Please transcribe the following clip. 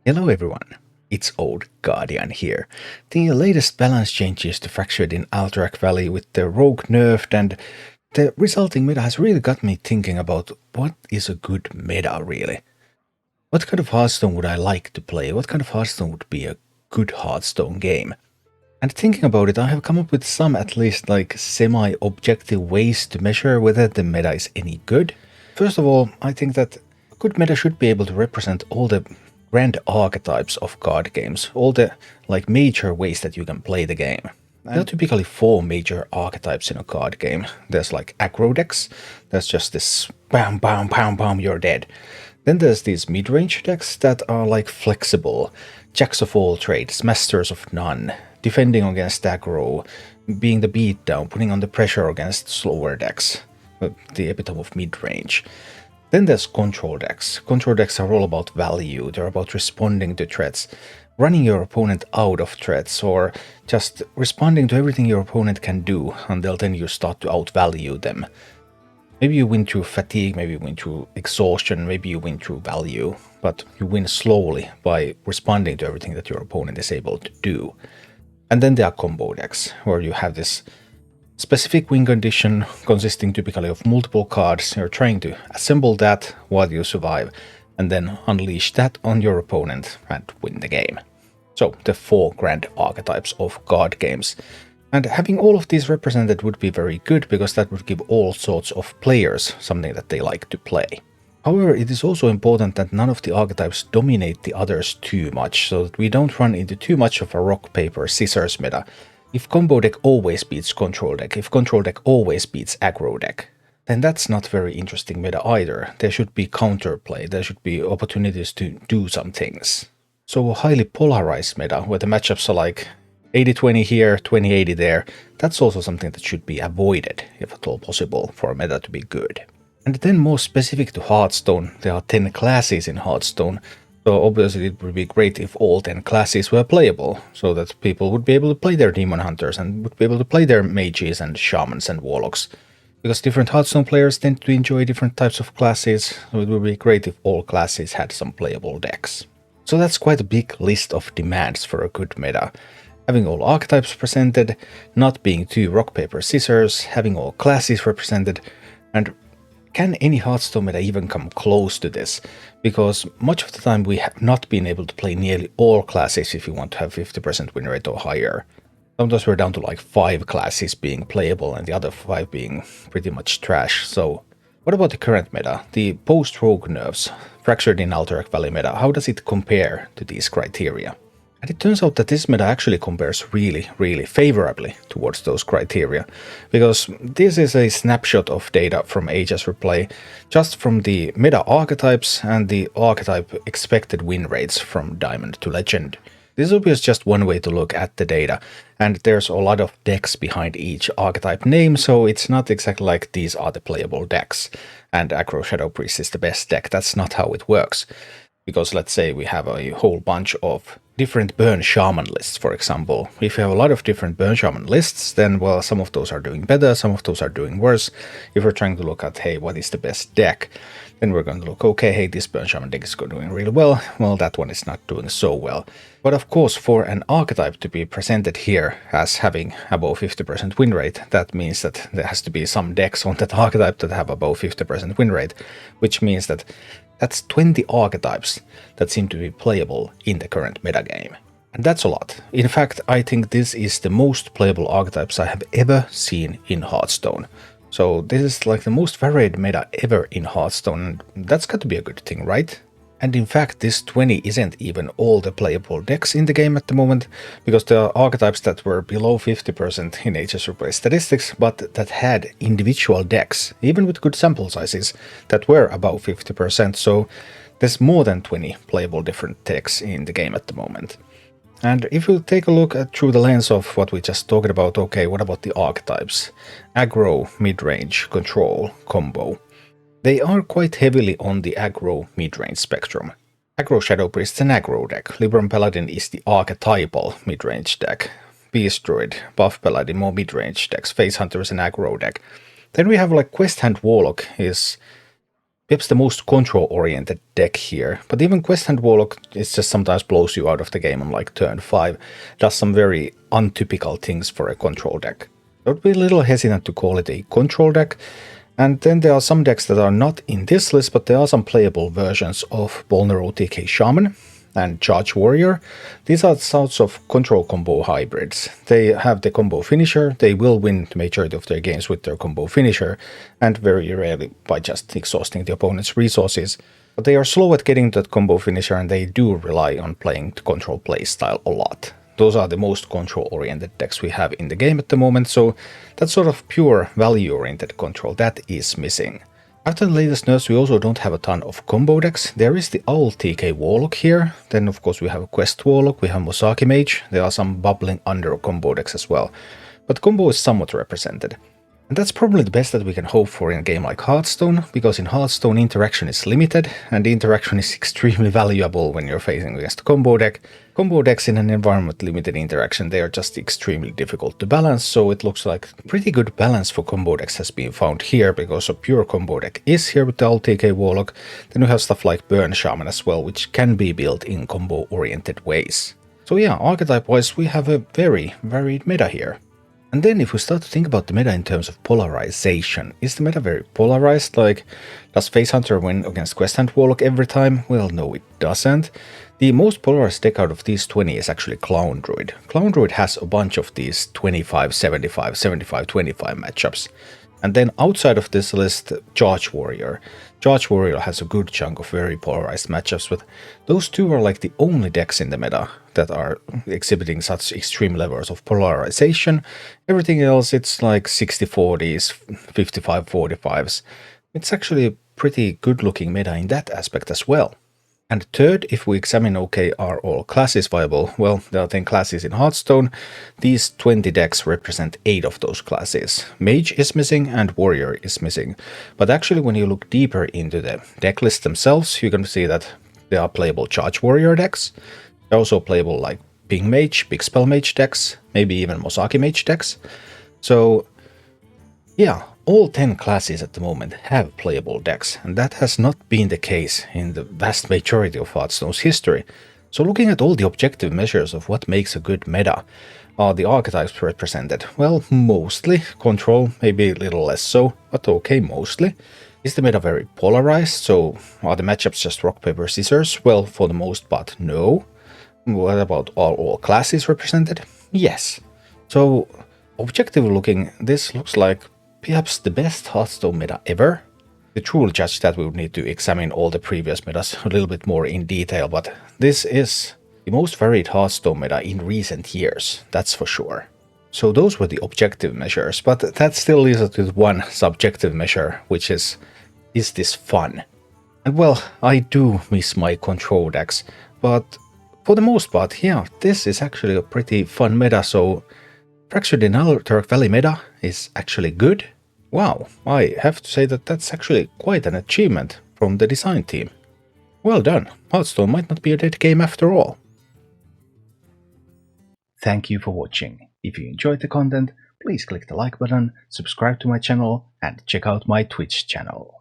Hello everyone, it's Old Guardian here. The latest balance changes to Fractured in Alterac Valley with the rogue nerfed, and the resulting meta has really got me thinking about what is a good meta really. What kind of Hearthstone would I like to play? What kind of Hearthstone would be a good Hearthstone game? And thinking about it, I have come up with some at least like semi-objective ways to measure whether the meta is any good. First of all, I think that a good meta should be able to represent all the grand archetypes of card games, all the like major ways that you can play the game. There are typically 4 major archetypes in a card game. There's like aggro decks, that's just this bam bam bam bam you're dead. Then there's these mid-range decks that are like flexible, jacks of all trades, masters of none, defending against aggro, being the beatdown, putting on the pressure against slower decks, the epitome of mid-range. Then there's control decks. Control decks are all about value, they're about responding to threats, running your opponent out of threats, or just responding to everything your opponent can do until then you start to outvalue them. Maybe you win through fatigue, maybe you win through exhaustion, maybe you win through value, but you win slowly by responding to everything that your opponent is able to do. And then there are combo decks, where you have this specific win condition consisting typically of multiple cards. You're trying to assemble that while you survive, and then unleash that on your opponent and win the game. So the 4 grand archetypes of card games. And having all of these represented would be very good, because that would give all sorts of players something that they like to play. However, it is also important that none of the archetypes dominate the others too much, so that we don't run into too much of a rock, paper, scissors meta. If combo deck always beats control deck, if control deck always beats aggro deck, then that's not very interesting meta either. There should be counterplay, there should be opportunities to do some things. So a highly polarized meta, where the matchups are like 80-20 here, 20-80 there, that's also something that should be avoided, if at all possible, for a meta to be good. And then more specific to Hearthstone, there are 10 classes in Hearthstone, so obviously it would be great if all 10 classes were playable, so that people would be able to play their demon hunters and would be able to play their mages and shamans and warlocks. Because different Hearthstone players tend to enjoy different types of classes, so it would be great if all classes had some playable decks. So that's quite a big list of demands for a good meta. Having all archetypes presented, not being too rock, paper, scissors, having all classes represented, and can any Hearthstone meta even come close to this? Because much of the time we have not been able to play nearly all classes if you want to have 50% win rate or higher. Sometimes we're down to like 5 classes being playable and the other 5 being pretty much trash. So what about the current meta, the post-rogue nerfs, Fractured in Alterac Valley meta? How does it compare to these criteria? And it turns out that this meta actually compares really favorably towards those criteria, because this is a snapshot of data from Aegis Replay, just from the meta archetypes and the archetype expected win rates from Diamond to Legend. This is obviously just one way to look at the data, and there's a lot of decks behind each archetype name, so it's not exactly like these are the playable decks, and Aggro Shadow Priest is the best deck. That's not how it works. Because let's say we have a whole bunch of different Burn Shaman lists, for example. If you have a lot of different Burn Shaman lists, then, well, some of those are doing better, some of those are doing worse. If we're trying to look at, hey, what is the best deck, then we're going to look, okay, hey, this Burn Shaman deck is doing really well, that one is not doing so well. But of course, for an archetype to be presented here as having above 50% win rate, that means that there has to be some decks on that archetype that have above 50% win rate, which means that that's 20 archetypes that seem to be playable in the current metagame. And that's a lot. In fact, I think this is the most playable archetypes I have ever seen in Hearthstone. So this is like the most varied meta ever in Hearthstone, and that's got to be a good thing, right? And in fact, this 20 isn't even all the playable decks in the game at the moment, because there are archetypes that were below 50% in Aegis Replay statistics, but that had individual decks, even with good sample sizes, that were above 50%, so there's more than 20 playable different decks in the game at the moment. And if you take a look at through the lens of what we just talked about, okay, what about the archetypes? Aggro, mid-range, control, combo. They are quite heavily on the aggro mid-range spectrum. Aggro Shadow Priest is an aggro deck, Libram Paladin is the archetypal mid-range deck, Beast Druid, Buff Paladin more mid-range decks, Face Hunter is an aggro deck. Then we have like Quest Hand Warlock is perhaps the most control-oriented deck here, but even Quest Hand Warlock is just sometimes blows you out of the game on like turn 5, does some very untypical things for a control deck. I would be a little hesitant to call it a control deck, and then there are some decks that are not in this list, but there are some playable versions of Vulnerable TK Shaman and Charge Warrior. These are sorts of control combo hybrids. They have the combo finisher, they will win the majority of their games with their combo finisher, and very rarely by just exhausting the opponent's resources. But they are slow at getting that combo finisher, and they do rely on playing the control playstyle a lot. Those are the most control-oriented decks we have in the game at the moment, so that sort of pure value-oriented control, that is missing. After the latest nerfs, we also don't have a ton of combo decks. There is the Owl TK Warlock here, then of course we have Quest Warlock, we have Mosaki Mage, there are some bubbling under combo decks as well, but combo is somewhat represented. And that's probably the best that we can hope for in a game like Hearthstone, because in Hearthstone interaction is limited, and the interaction is extremely valuable when you're facing against a combo deck. Combo decks in an environment with limited interaction, they are just extremely difficult to balance, so it looks like pretty good balance for combo decks has been found here, because a pure combo deck is here with the LTK Warlock. Then we have stuff like Burn Shaman as well, which can be built in combo-oriented ways. So yeah, archetype-wise we have a very varied meta here. And then if we start to think about the meta in terms of polarization, is the meta very polarized? Like, does Face Hunter win against Quest Hand Warlock every time? Well, no, it doesn't. The most polarized deck out of these 20 is actually Clown Druid. Clown Druid has a bunch of these 25, 75, 75, 25 matchups. And then outside of this list, Charge Warrior. Charge Warrior has a good chunk of very polarized matchups, but those two are like the only decks in the meta that are exhibiting such extreme levels of polarization. Everything else, it's like 60-40s, 55-45s. It's actually a pretty good looking meta in that aspect as well. And third, if we examine, okay, are all classes viable? Well, there are 10 classes in Hearthstone. These 20 decks represent 8 of those classes. Mage is missing and Warrior is missing. But actually, when you look deeper into the deck lists themselves, you can see that there are playable Charge Warrior decks. There are also playable like Ping Mage, Big Spell Mage decks, maybe even Mosaki Mage decks. So, yeah, all 10 classes at the moment have playable decks, and that has not been the case in the vast majority of Hearthstone's history. So looking at all the objective measures of what makes a good meta, are the archetypes represented? Well, mostly. Control, maybe a little less so, but okay, mostly. Is the meta very polarized? So are the matchups just rock, paper, scissors? Well, for the most part, no. What about all classes represented? Yes. So, objectively looking, this looks like perhaps the best Hearthstone meta ever. To truly judge that, we would need to examine all the previous metas a little bit more in detail, but this is the most varied Hearthstone meta in recent years, that's for sure. So those were the objective measures, but that still leaves us with one subjective measure, which is this fun? And well, I do miss my control decks, but for the most part, yeah, this is actually a pretty fun meta, so Fractured in Alterac Valley meta is actually good. Wow, I have to say that that's actually quite an achievement from the design team. Well done, Hearthstone might not be a dead game after all. Thank you for watching. If you enjoyed the content, please click the like button, subscribe to my channel, and check out my Twitch channel.